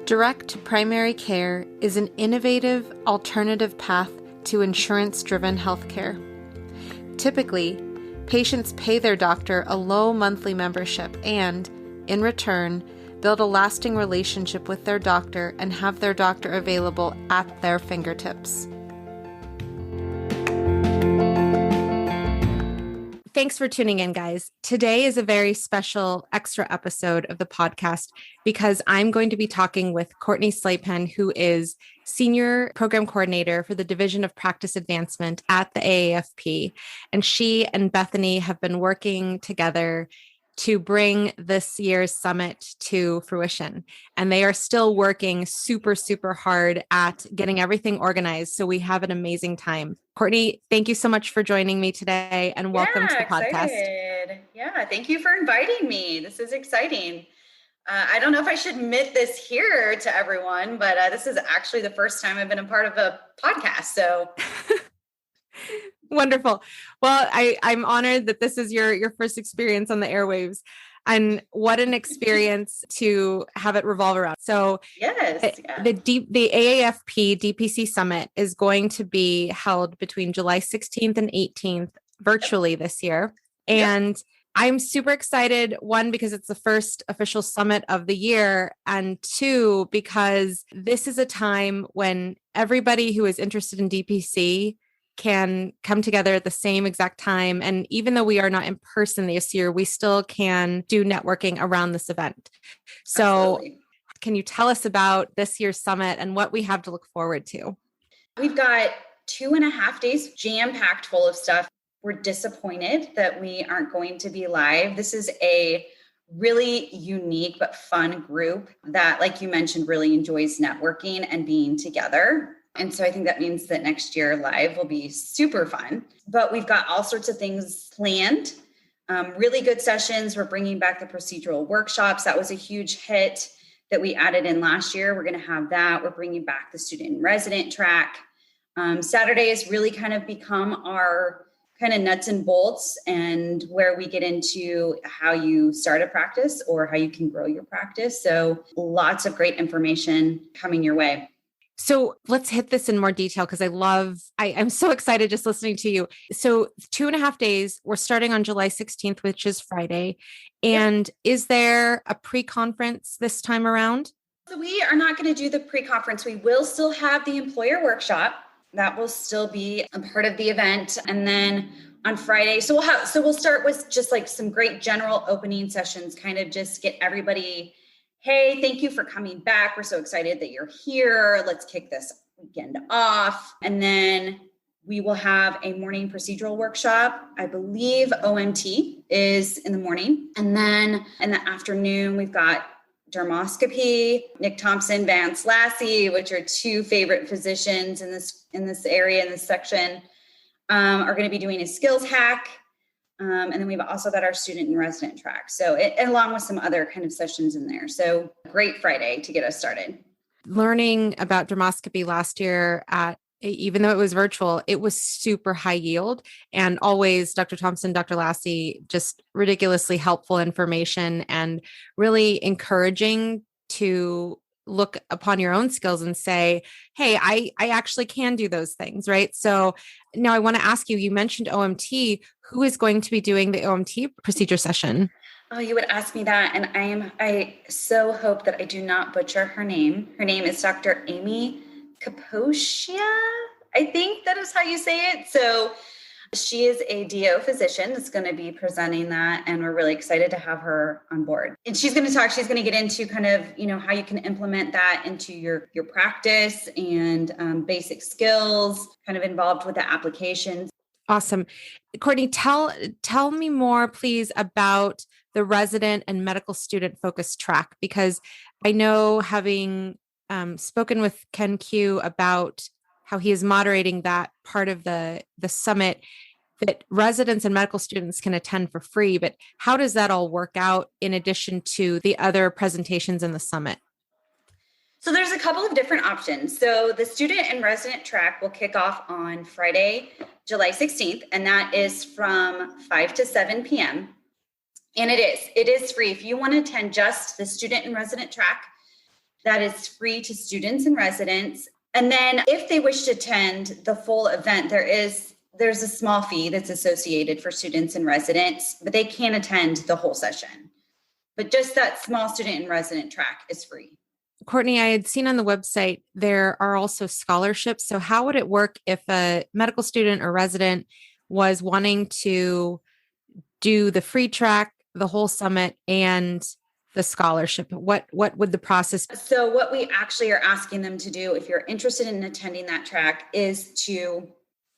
Direct primary care is an innovative alternative path to insurance-driven healthcare. Typically, patients pay their doctor a low monthly membership and, in return, build a lasting relationship with their doctor and have their doctor available at their fingertips. Thanks for tuning in, guys. Today is a very special extra episode of the podcast because I'm going to be talking with Courtney Slaypen, who is Senior Program Coordinator for the Division of Practice Advancement at the AAFP. And she and Bethany have been working together to bring this year's summit to fruition. And they are still working super, super hard at getting everything organized. So we have an amazing time. Courtney, thank you so much for joining me today and welcome to the podcast. Excited. Yeah, thank you for inviting me. This is exciting. I don't know if I should admit this here to everyone, but this is actually the first time I've been a part of a podcast. So wonderful. Well, I'm honored that this is your first experience on the airwaves, and what an experience to have it revolve around. So yes, the AAFP DPC Summit is going to be held between July 16th and 18th virtually this year. And I'm super excited, one, because it's the first official summit of the year, and two, because this is a time when everybody who is interested in DPC can come together at the same exact time. And even though we are not in person this year, we still can do networking around this event. So absolutely. Can you tell us about this year's summit and what we have to look forward to? We've got 2.5 days jam-packed full of stuff. We're disappointed that we aren't going to be live. This is a really unique but fun group that, like you mentioned, really enjoys networking and being together. And so I think that means that next year live will be super fun. But we've got all sorts of things planned, really good sessions. We're bringing back the procedural workshops. That was a huge hit that we added in last year. We're going to have that. We're bringing back the student and resident track. Saturday has really kind of become our kind of nuts and bolts, and where we get into how you start a practice or how you can grow your practice. So lots of great information coming your way. So let's hit this in more detail because I'm so excited just listening to you. So 2.5 days, we're starting on July 16th, which is Friday. And is there a pre-conference this time around? So we are not going to do the pre-conference. We will still have the employer workshop. That will still be a part of the event. And then on Friday, so we'll start with just like some great general opening sessions, kind of just get everybody, hey, thank you for coming back. We're so excited that you're here. Let's kick this weekend off. And then we will have a morning procedural workshop. I believe OMT is in the morning. And then in the afternoon, we've got dermoscopy. Nick Thompson, Vance Lassie, which are two favorite physicians in this area, in this section, are going to be doing a skills hack. And then we've also got our student and resident track. So along with some other kind of sessions in there. So great Friday to get us started. Learning about dermoscopy last year even though it was virtual, it was super high yield, and always Dr. Thompson, Dr. Lassie, just ridiculously helpful information and really encouraging to look upon your own skills and say, hey, I actually can do those things, right? So now I want to ask you, you mentioned OMT. Who is going to be doing the OMT procedure session? Oh, you would ask me that. And I so hope that I do not butcher her name. Her name is Dr. Amy Kaposia. I think that is how you say it. So she is a DO physician that's going to be presenting that, and we're really excited to have her on board. And she's going to get into kind of, how you can implement that into your practice and basic skills kind of involved with the applications. Awesome. Courtney, tell me more, please, about the resident and medical student focused track, because I know, having spoken with Ken Q about how he is moderating that part of the summit, that residents and medical students can attend for free. But how does that all work out in addition to the other presentations in the summit? So there's a couple of different options. So the student and resident track will kick off on Friday, July 16th, and that is from 5 to 7 p.m. And it is free. If you want to attend just the student and resident track, That is free to students and residents. And then if they wish to attend the full event, there's a small fee that's associated for students and residents, but they can attend the whole session. But just that small student and resident track is free. Courtney, I had seen on the website, there are also scholarships. So how would it work if a medical student or resident was wanting to do the free track, the whole summit, and the scholarship? What would the process be? So what we actually are asking them to do, if you're interested in attending that track, is to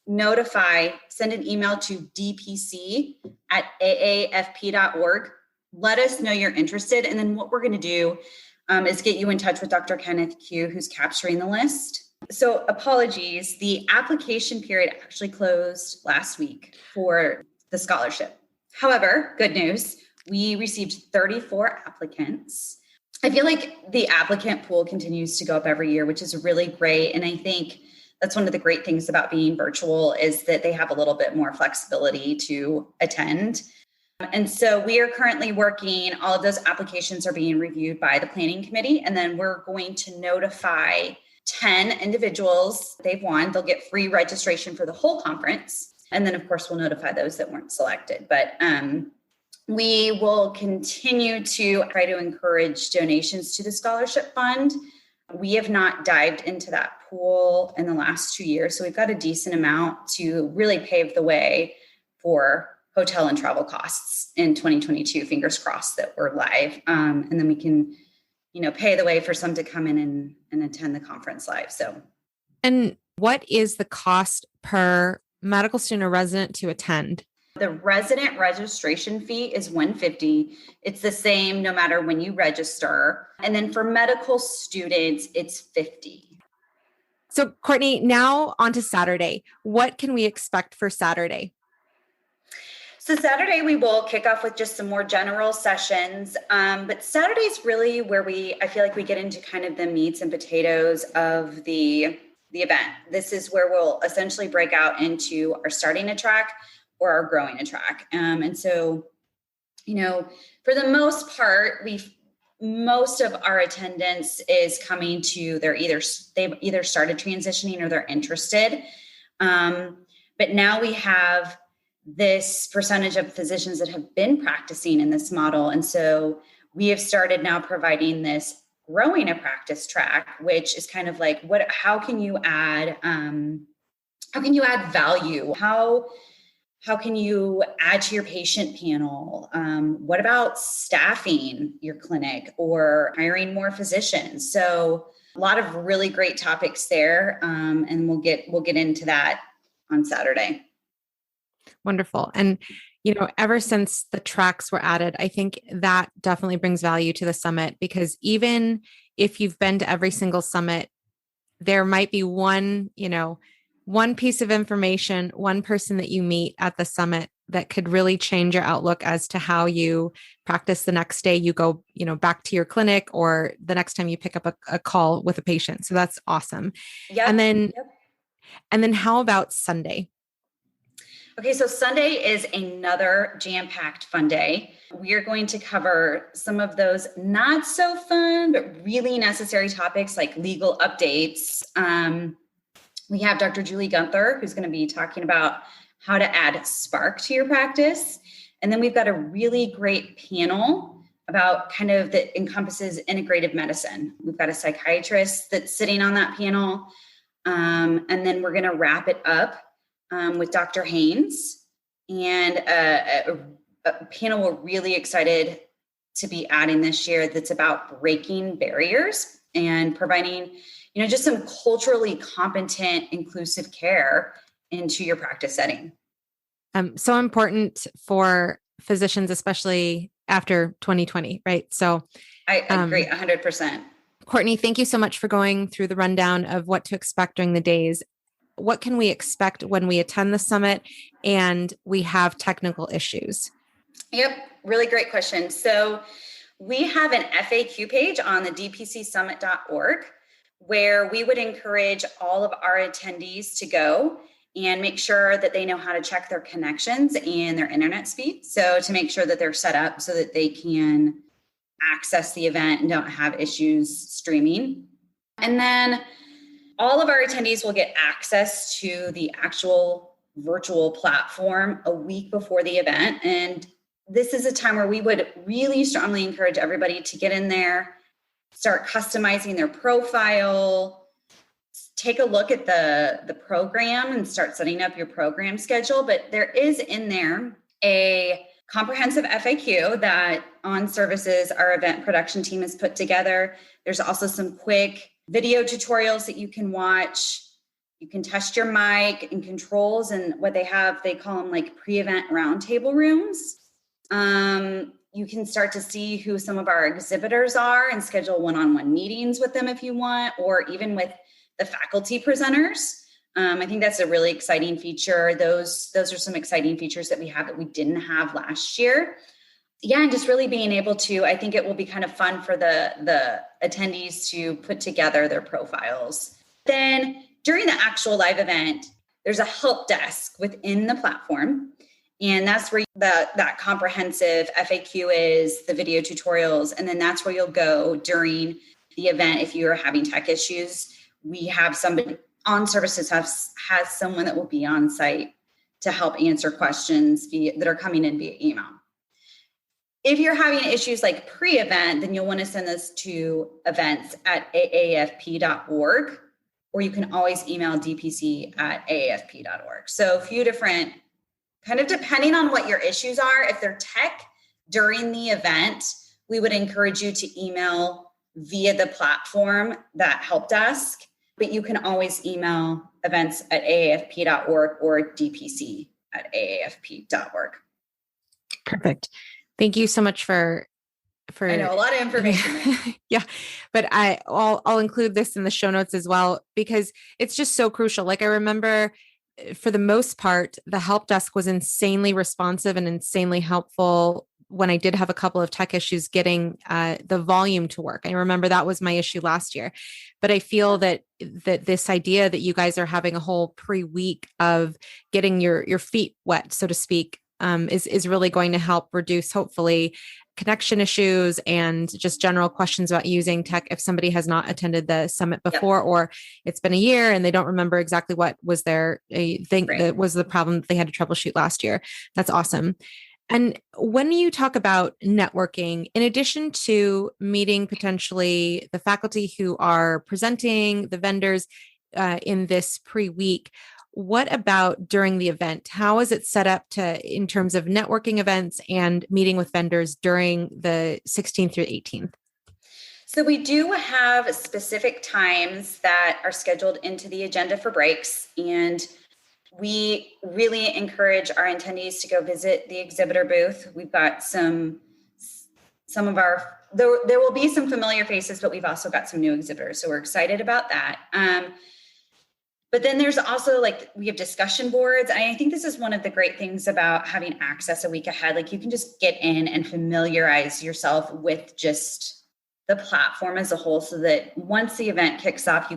send an email to dpc@aafp.org. Let us know you're interested. And then what we're going to do is get you in touch with Dr. Kenneth Q, who's capturing the list. So apologies, the application period actually closed last week for the scholarship. However, good news, we received 34 applicants. I feel like the applicant pool continues to go up every year, which is really great. And I think that's one of the great things about being virtual is that they have a little bit more flexibility to attend. And so we are currently working, all of those applications are being reviewed by the planning committee. And then we're going to notify 10 individuals they've won. They'll get free registration for the whole conference. And then, of course, we'll notify those that weren't selected. But we will continue to try to encourage donations to the scholarship fund. We have not dived into that pool in the last 2 years. So we've got a decent amount to really pave the way for hotel and travel costs in 2022. Fingers crossed that we're live. And then we can, pay the way for some to come in and attend the conference live. So, and what is the cost per medical student or resident to attend? The resident registration fee is $150. It's the same no matter when you register. And then for medical students, it's $50. So Courtney, now on to Saturday. What can we expect for Saturday? So Saturday, we will kick off with just some more general sessions. But Saturday is really where I feel like we get into kind of the meats and potatoes of the event. This is where we'll essentially break out into our starting a track or our growing a track. And so, for the most part, most of our attendance is coming to they've either started transitioning or they're interested. But now we have this percentage of physicians that have been practicing in this model. And so we have started now providing this growing a practice track, which is kind of like, how can you add value? How can you add to your patient panel? What about staffing your clinic or hiring more physicians? So a lot of really great topics there. And we'll get into that on Saturday. Wonderful. And, ever since the tracks were added, I think that definitely brings value to the summit, because even if you've been to every single summit, there might be one piece of information, one person that you meet at the summit that could really change your outlook as to how you practice the next day you go, back to your clinic, or the next time you pick up a call with a patient. So that's awesome. Yeah. And then how about Sunday? Okay, so Sunday is another jam-packed fun day. We are going to cover some of those not so fun, but really necessary topics like legal updates. We have Dr. Julie Gunther, who's going to be talking about how to add spark to your practice. And then we've got a really great panel about that encompasses integrative medicine. We've got a psychiatrist that's sitting on that panel. And then we're going to wrap it up with Dr. Haynes, and a panel we're really excited to be adding this year that's about breaking barriers and providing, just some culturally competent, inclusive care into your practice setting. So important for physicians, especially after 2020, right? So I agree 100%. Courtney, thank you so much for going through the rundown of what to expect during the days. What can we expect when we attend the summit and we have technical issues? Yep, really great question. So we have an FAQ page on the dpcsummit.org where we would encourage all of our attendees to go and make sure that they know how to check their connections and their internet speed. So to make sure that they're set up so that they can access the event and don't have issues streaming. And then all of our attendees will get access to the actual virtual platform a week before the event. And this is a time where we would really strongly encourage everybody to get in there, start customizing their profile, take a look at the program and start setting up your program schedule. But there is in there a comprehensive FAQ that On Services, our event production team, has put together. There's also some quick video tutorials that you can watch. You can test your mic and controls, and what they have, they call them like pre-event roundtable rooms. You can start to see who some of our exhibitors are and schedule one-on-one meetings with them if you want, or even with the faculty presenters. I think that's a really exciting feature. Those are some exciting features that we have that we didn't have last year. Yeah, and just really being able to, I think it will be kind of fun for the attendees to put together their profiles. Then during the actual live event, there's a help desk within the platform. And that's where that comprehensive FAQ is, the video tutorials. And then that's where you'll go during the event if you are having tech issues. We have somebody On Services has someone that will be on site to help answer questions that are coming in via email. If you're having issues like pre-event, then you'll want to send this to events@aafp.org, or you can always email dpc@aafp.org. So a few different, kind of depending on what your issues are. If they're tech during the event, we would encourage you to email via the platform, that help desk, but you can always email events@aafp.org or dpc@aafp.org. Perfect. Thank you so much for I know a lot of information. Yeah, but I'll include this in the show notes as well, because it's just so crucial. Like I remember, for the most part, the help desk was insanely responsive and insanely helpful when I did have a couple of tech issues getting the volume to work. I remember that was my issue last year. But I feel that this idea that you guys are having a whole pre-week of getting your feet wet, so to speak, is really going to help reduce, hopefully, connection issues and just general questions about using tech if somebody has not attended the summit before, or it's been a year and they don't remember exactly what was their thing that was the problem that they had to troubleshoot last year. That's awesome. And when you talk about networking, in addition to meeting potentially the faculty who are presenting, the vendors in this pre-week, what about during the event? How is it set up in terms of networking events and meeting with vendors during the 16th through 18th? So we do have specific times that are scheduled into the agenda for breaks, and we really encourage our attendees to go visit the exhibitor booth. We've got some of our, there will be some familiar faces, but we've also got some new exhibitors. So we're excited about that. But then there's also we have discussion boards. I think this is one of the great things about having access a week ahead. Like you can just get in and familiarize yourself with just the platform as a whole, so that once the event kicks off,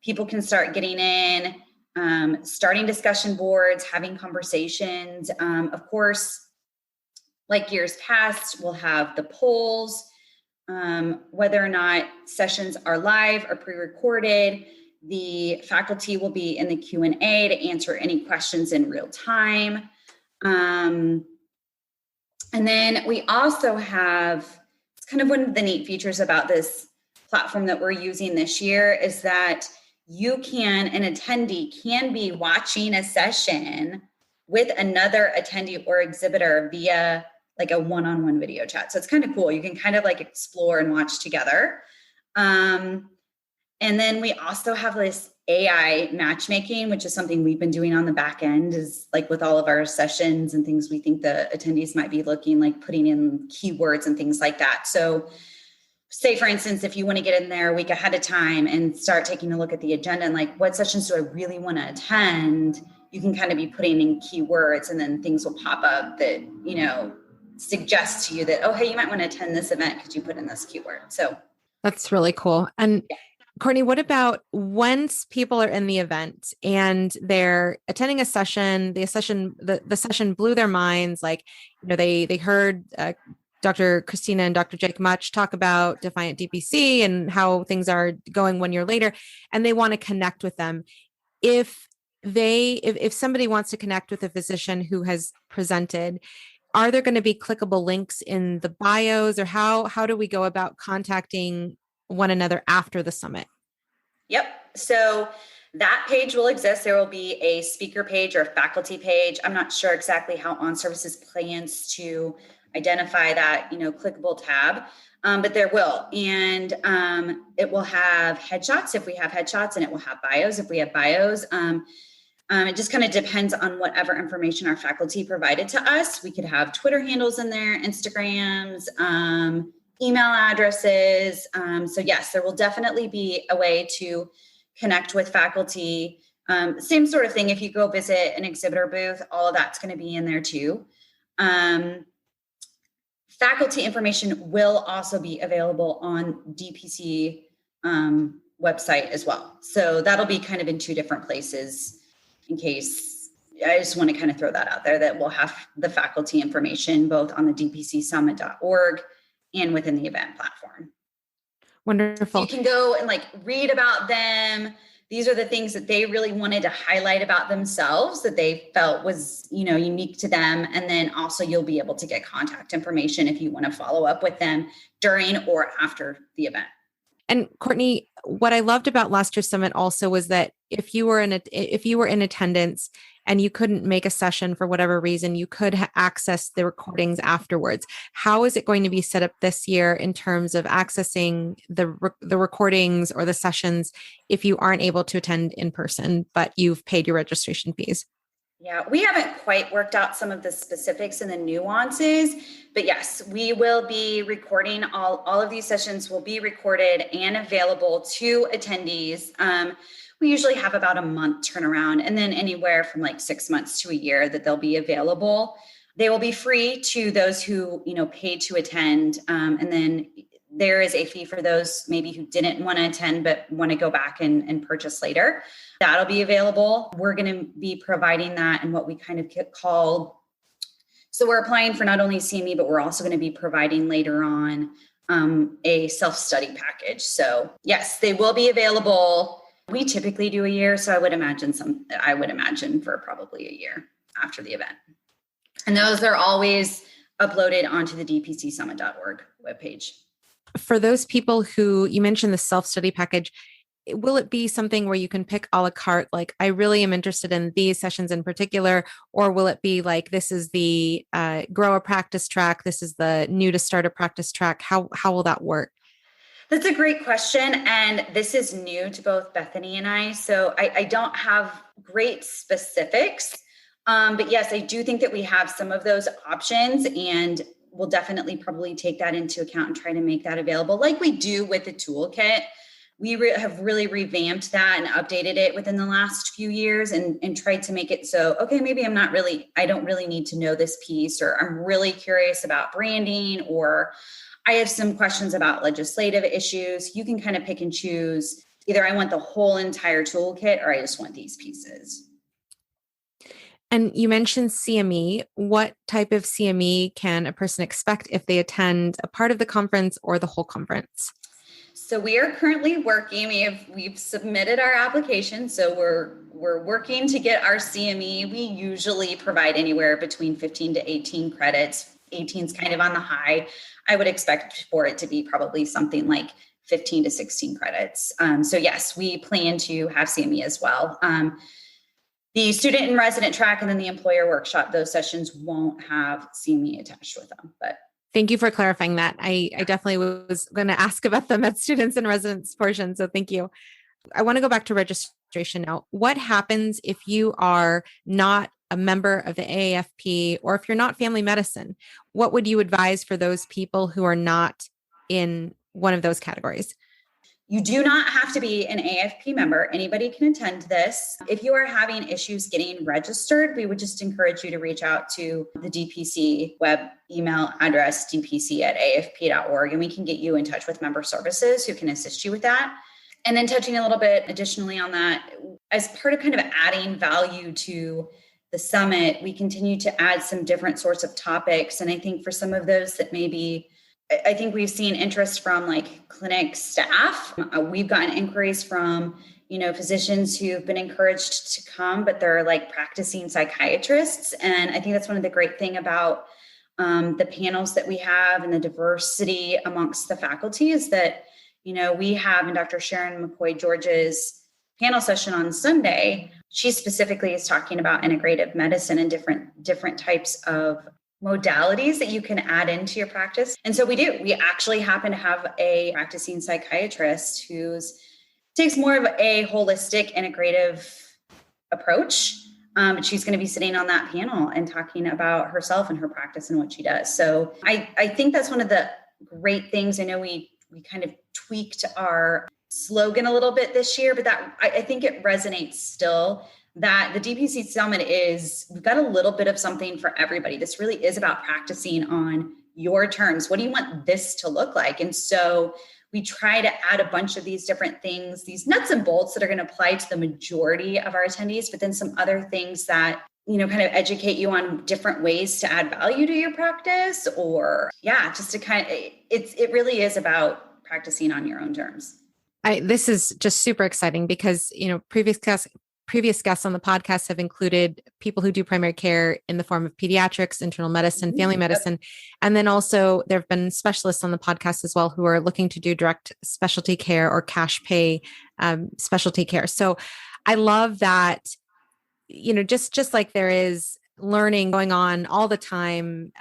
people can start getting in, starting discussion boards, having conversations. Of course, like years past, we'll have the polls, whether or not sessions are live or pre-recorded. The faculty will be in the Q&A to answer any questions in real time. And then we also have, it's kind of one of the neat features about this platform that we're using this year is that an attendee can be watching a session with another attendee or exhibitor via a one-on-one video chat. So it's kind of cool. You can kind of explore and watch together. And then we also have this AI matchmaking, which is something we've been doing on the back end, is with all of our sessions and things we think the attendees might be looking, putting in keywords and things like that. So say, for instance, if you want to get in there a week ahead of time and start taking a look at the agenda and what sessions do I really want to attend, you can kind of be putting in keywords, and then things will pop up that, suggest to you that, oh, hey, you might want to attend this event because you put in this keyword. So that's really cool. And Courtney, what about once people are in the event and they're attending a session, the session blew their minds, they heard Dr. Christina and Dr. Jake Much talk about Defiant DPC and how things are going 1 year later, and they want to connect with them. If somebody wants to connect with a physician who has presented, are there going to be clickable links in the bios, or how do we go about contacting one another after the summit? Yep. So that page will exist. There will be a speaker page or a faculty page. I'm not sure exactly how On Services plans to identify that, clickable tab, but there will. And it will have headshots if we have headshots, and it will have bios if we have bios. It just kind of depends on whatever information our faculty provided to us. We could have Twitter handles in there, Instagrams, email addresses. So yes, there will definitely be a way to connect with faculty. Same sort of thing. If you go visit an exhibitor booth, all of that's going to be in there too. Faculty information will also be available on DPC website as well. So that'll be kind of in two different places, in case. I just want to kind of throw that out there, that we'll have the faculty information both on the dpcsummit.org and within the event platform. Wonderful. You can go and read about them. These are the things that they really wanted to highlight about themselves that they felt was, unique to them. And then also you'll be able to get contact information if you want to follow up with them during or after the event. And Courtney, what I loved about last year's summit also was that if you were in attendance and you couldn't make a session for whatever reason, you could access the recordings afterwards. How is it going to be set up this year in terms of accessing the recordings or the sessions if you aren't able to attend in person, but you've paid your registration fees? Yeah, we haven't quite worked out some of the specifics and the nuances, but yes, we will be recording all of these sessions will be recorded and available to attendees. We usually have about a month turnaround, and then anywhere from 6 months to a year that they'll be available. They will be free to those who, paid to attend. And then there is a fee for those maybe who didn't want to attend, but want to go back and purchase later. That'll be available. We're going to be providing that in what we kind of call, so we're applying for not only CME, but we're also going to be providing later on a self-study package. So yes, they will be available. We typically do a year. So I would imagine for probably a year after the event. And those are always uploaded onto the dpcsummit.org webpage. For those people who, you mentioned the self-study package, will it be something where you can pick a la carte, like I really am interested in these sessions in particular, or will it be like, this is the grow a practice track, this is the new to start a practice track? How will that work? That's a great question. And this is new to both Bethany and I. So I don't have great specifics. But yes, I do think that we have some of those options, and we'll definitely probably take that into account and try to make that available like we do with the toolkit. We have really revamped that and updated it within the last few years and tried to make it so, okay, maybe I don't really need to know this piece, or I'm really curious about branding, or I have some questions about legislative issues. You can kind of pick and choose. Either I want the whole entire toolkit, or I just want these pieces. And you mentioned CME. What type of CME can a person expect if they attend a part of the conference or the whole conference? So we are currently working. We've submitted our application. So we're working to get our CME. We usually provide anywhere between 15 to 18 credits. 18 is kind of on the high. I would expect for it to be probably something like 15 to 16 credits. So yes, we plan to have CME as well. The student and resident track and then the employer workshop, those sessions won't have CME attached with them. But thank you for clarifying that. I definitely was going to ask about the med students and residents portion. So thank you. I want to go back to registration now. What happens if you are not a member of the AAFP, or if you're not family medicine? What would you advise for those people who are not in one of those categories? You do not have to be an AAFP member. Anybody can attend this. If you are having issues getting registered, we would just encourage you to reach out to the DPC web email address, dpc@aafp.org, and we can get you in touch with member services who can assist you with that. And then touching a little bit additionally on that, as part of kind of adding value to the summit, we continue to add some different sorts of topics. And I think for some of those that maybe, I think we've seen interest from like clinic staff. We've gotten inquiries from, physicians who've been encouraged to come, but they're like practicing psychiatrists. And I think that's one of the great thing about the panels that we have and the diversity amongst the faculty is that, we have in Dr. Sharon McCoy-George's panel session on Sunday, she specifically is talking about integrative medicine and different types of modalities that you can add into your practice. And so we actually happen to have a practicing psychiatrist who's takes more of a holistic integrative approach. But she's going to be sitting on that panel and talking about herself and her practice and what she does. So I think that's one of the great things. I know we kind of tweaked our slogan a little bit this year, but that I think it resonates still that the DPC Summit we've got a little bit of something for everybody. This really is about practicing on your terms. What do you want this to look like? And so we try to add a bunch of these different things, these nuts and bolts that are going to apply to the majority of our attendees, but then some other things that, kind of educate you on different ways to add value to your practice or just to it really is about practicing on your own terms. This is just super exciting because, previous guests on the podcast have included people who do primary care in the form of pediatrics, internal medicine, family medicine. And then also there have been specialists on the podcast as well who are looking to do direct specialty care or cash pay specialty care. So I love that, just like there is learning going on all the time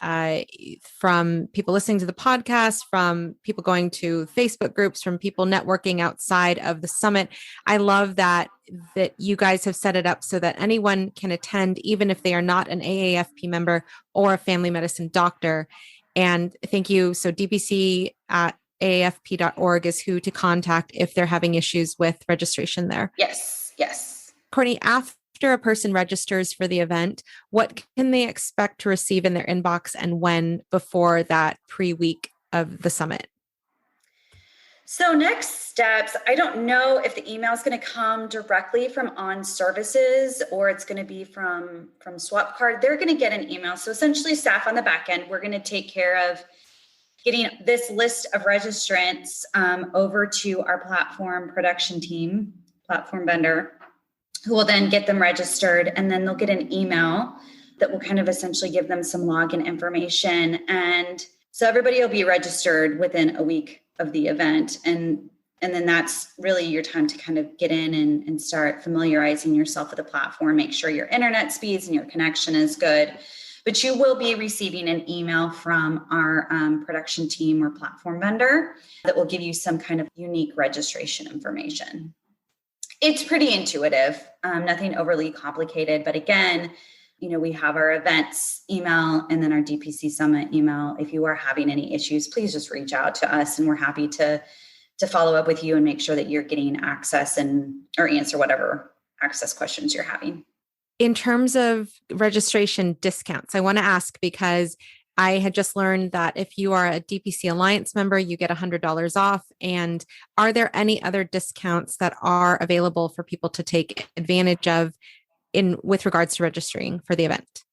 from people listening to the podcast, from people going to Facebook groups, from people networking outside of the summit. I love that you guys have set it up so that anyone can attend, even if they are not an AAFP member or a family medicine doctor. And thank you. So DPC at aafp.org is who to contact if they're having issues with registration there. Yes. Courtney, after a person registers for the event, what can they expect to receive in their inbox and when before that pre-week of the summit? So next steps, I don't know if the email is going to come directly from On Services or it's going to be from Swap Card. They're going to get an email. So essentially staff on the back end, we're going to take care of getting this list of registrants over to our platform production team, platform vendor, who will then get them registered. And then they'll get an email that will kind of essentially give them some login information. And so everybody will be registered within a week of the event. And then that's really your time to kind of get in and start familiarizing yourself with the platform, make sure your internet speeds and your connection is good. But you will be receiving an email from our production team or platform vendor that will give you some kind of unique registration information. It's pretty intuitive, nothing overly complicated. But again, we have our events email and then our DPC Summit email. If you are having any issues, please just reach out to us and we're happy to follow up with you and make sure that you're getting access or answer whatever access questions you're having. In terms of registration discounts, I want to ask because I had just learned that if you are a DPC Alliance member, you get $100 off. And are there any other discounts that are available for people to take advantage of with regards to registering for the event?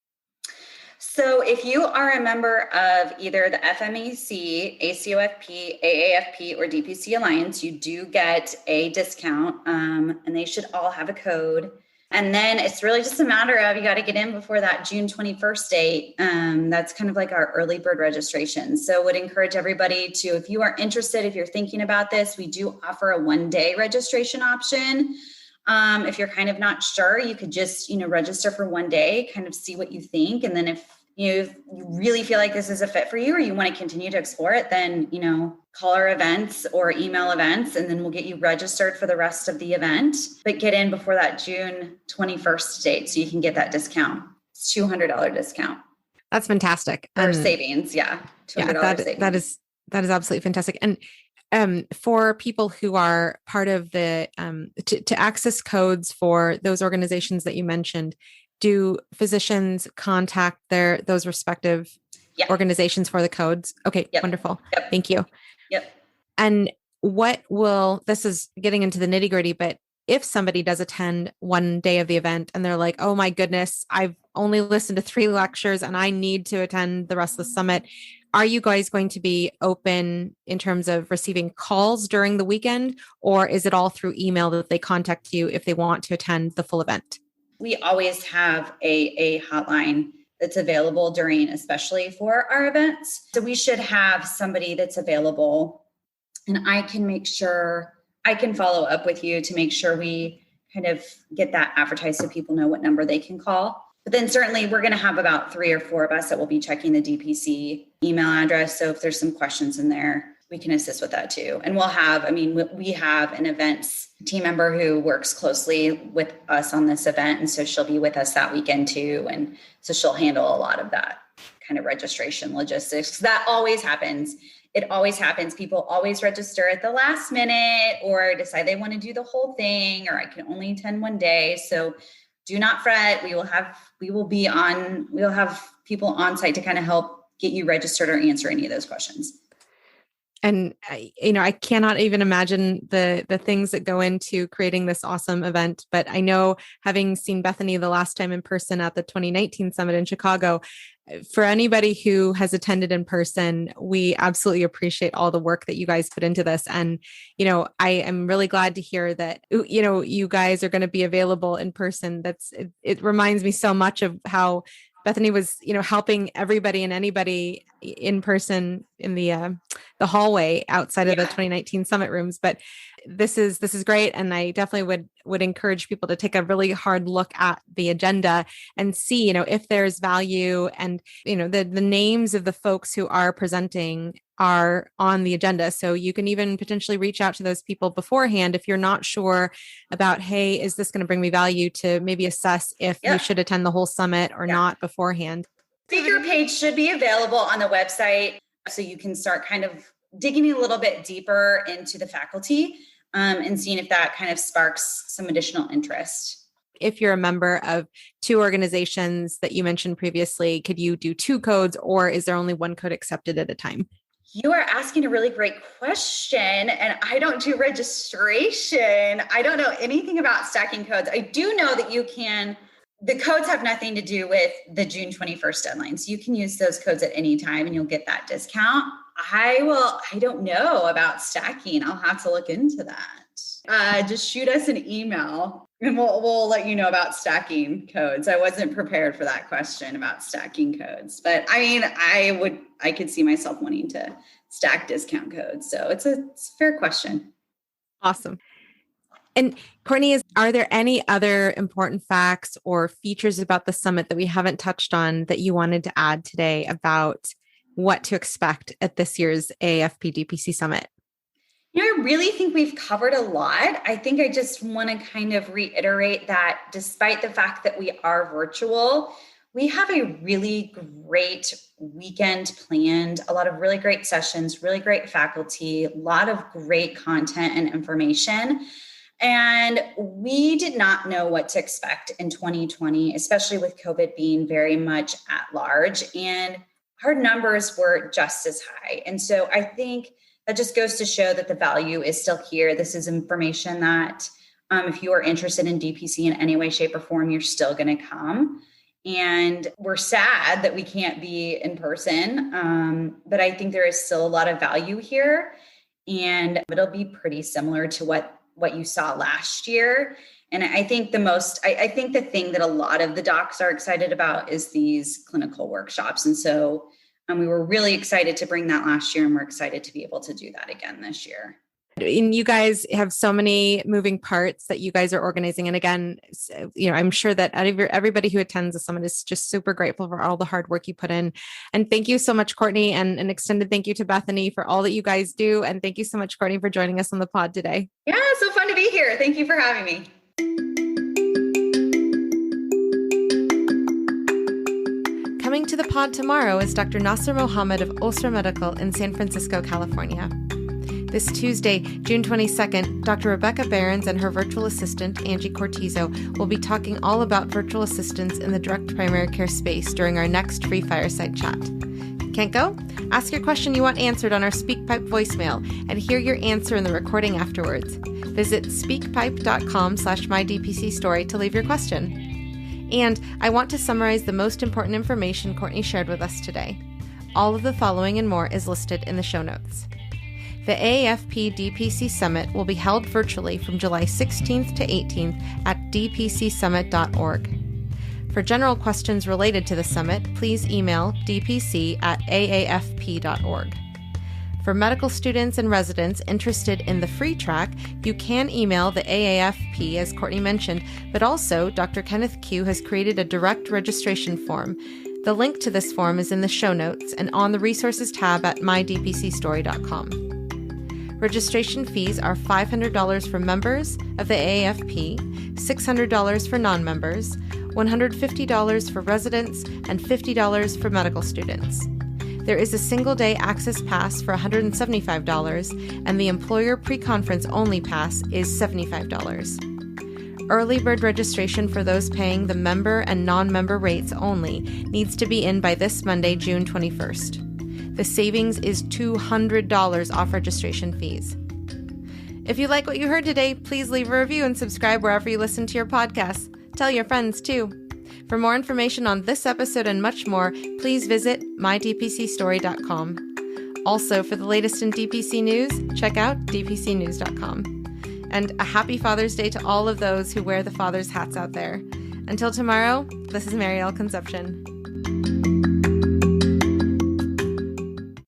So if you are a member of either the FMEC, ACOFP, AAFP, or DPC Alliance, you do get a discount, and they should all have a code. And then it's really just a matter of you got to get in before that June 21st date. That's kind of like our early bird registration. So would encourage everybody to, if you are interested, if you're thinking about this, we do offer a 1-day registration option. If you're kind of not sure, you could just, register for 1 day, kind of see what you think. And then if you really feel like this is a fit for you or you want to continue to explore it, then, call our events or email events, and then we'll get you registered for the rest of the event, but get in before that June 21st date so you can get that discount. It's $200 discount. That's fantastic. Or savings. Yeah. $200 savings. That is absolutely fantastic. And for people who are part of the, to access codes for those organizations that you mentioned, do physicians contact those respective organizations for the codes? Okay, wonderful. Yep. Thank you. Yep. And this is getting into the nitty gritty, but if somebody does attend one day of the event and they're like, oh my goodness, I've only listened to 3 lectures and I need to attend the rest of the summit, are you guys going to be open in terms of receiving calls during the weekend, or is it all through email that they contact you if they want to attend the full event? We always have a hotline that's available during, especially for our events. So we should have somebody that's available, and I can make sure I can follow up with you to make sure we kind of get that advertised so people know what number they can call. But then certainly we're going to have about 3 or 4 of us that will be checking the DPC email address. So if there's some questions in there, we can assist with that too. And we have an events team member who works closely with us on this event. And so she'll be with us that weekend too. And so she'll handle a lot of that kind of registration logistics. That always happens. It always happens. People always register at the last minute or decide they want to do the whole thing, or I can only attend one day. So do not fret. We'll have people on site to kind of help get you registered or answer any of those questions. And, I cannot even imagine the things that go into creating this awesome event. But I know, having seen Bethany the last time in person at the 2019 summit in Chicago, for anybody who has attended in person, we absolutely appreciate all the work that you guys put into this. And, I am really glad to hear that, you guys are going to be available in person. It reminds me so much of how Bethany was, helping everybody and anybody in person in the hallway outside of the 2019 summit rooms. But this is great. And I definitely would encourage people to take a really hard look at the agenda and see, if there's value, and, the names of the folks who are presenting are on the agenda. So you can even potentially reach out to those people beforehand if you're not sure about, hey, is this going to bring me value, to maybe assess if you should attend the whole summit or not beforehand. Speaker page should be available on the website, so you can start kind of digging a little bit deeper into the faculty and seeing if that kind of sparks some additional interest. If you're a member of 2 organizations that you mentioned previously, could you do 2 codes, or is there only 1 code accepted at a time? You are asking a really great question, and I don't do registration. I don't know anything about stacking codes. I do know that the codes have nothing to do with the June 21st deadline. So you can use those codes at any time and you'll get that discount. I don't know about stacking. I'll have to look into that. Just shoot us an email and we'll let you know about stacking codes. I wasn't prepared for that question about stacking codes, but I could see myself wanting to stack discount codes. So it's a fair question. Awesome. And Courtney, are there any other important facts or features about the summit that we haven't touched on that you wanted to add today about what to expect at this year's AAFP DPC Summit? I really think we've covered a lot. I think I just want to kind of reiterate that despite the fact that we are virtual, we have a really great weekend planned, a lot of really great sessions, really great faculty, a lot of great content and information. And we did not know what to expect in 2020, especially with COVID being very much at large. And our numbers were just as high. And so I think that just goes to show that the value is still here. This is information that if you are interested in DPC in any way, shape, or form, you're still going to come. And we're sad that we can't be in person, but I think there is still a lot of value here. And it'll be pretty similar to what you saw last year. And I think the thing that a lot of the docs are excited about is these clinical workshops. And so we were really excited to bring that last year, and we're excited to be able to do that again this year. And you guys have so many moving parts that you guys are organizing. And again, I'm sure that everybody who attends the summit is just super grateful for all the hard work you put in. And thank you so much, Courtney, and an extended thank you to Bethany for all that you guys do. And thank you so much, Courtney, for joining us on the pod today. Yeah, so fun to be here. Thank you for having me. Coming to the pod tomorrow is Dr. Nasser Mohamed of Osra Medical in San Francisco, California. This Tuesday, June 22nd, Dr. Rebecca Behrens and her virtual assistant, Angie Cortizo, will be talking all about virtual assistants in the direct primary care space during our next free fireside chat. Can't go? Ask your question you want answered on our SpeakPipe voicemail and hear your answer in the recording afterwards. Visit speakpipe.com/mydpcstory to leave your question. And I want to summarize the most important information Courtney shared with us today. All of the following and more is listed in the show notes. The AAFP DPC Summit will be held virtually from July 16th to 18th at dpcsummit.org. For general questions related to the summit, please email dpc@aafp.org. For medical students and residents interested in the free track, you can email the AAFP, as Courtney mentioned, but also Dr. Kenneth Q has created a direct registration form. The link to this form is in the show notes and on the resources tab at mydpcstory.com. Registration fees are $500 for members of the AAFP, $600 for non-members, $150 for residents, and $50 for medical students. There is a single-day access pass for $175, and the employer pre-conference only pass is $75. Early bird registration for those paying the member and non-member rates only needs to be in by this Monday, June 21st. The savings is $200 off registration fees. If you like what you heard today, please leave a review and subscribe wherever you listen to your podcasts. Tell your friends too. For more information on this episode and much more, please visit mydpcstory.com. Also, for the latest in DPC news, check out dpcnews.com. And a happy Father's Day to all of those who wear the father's hats out there. Until tomorrow, this is Maryal Conception.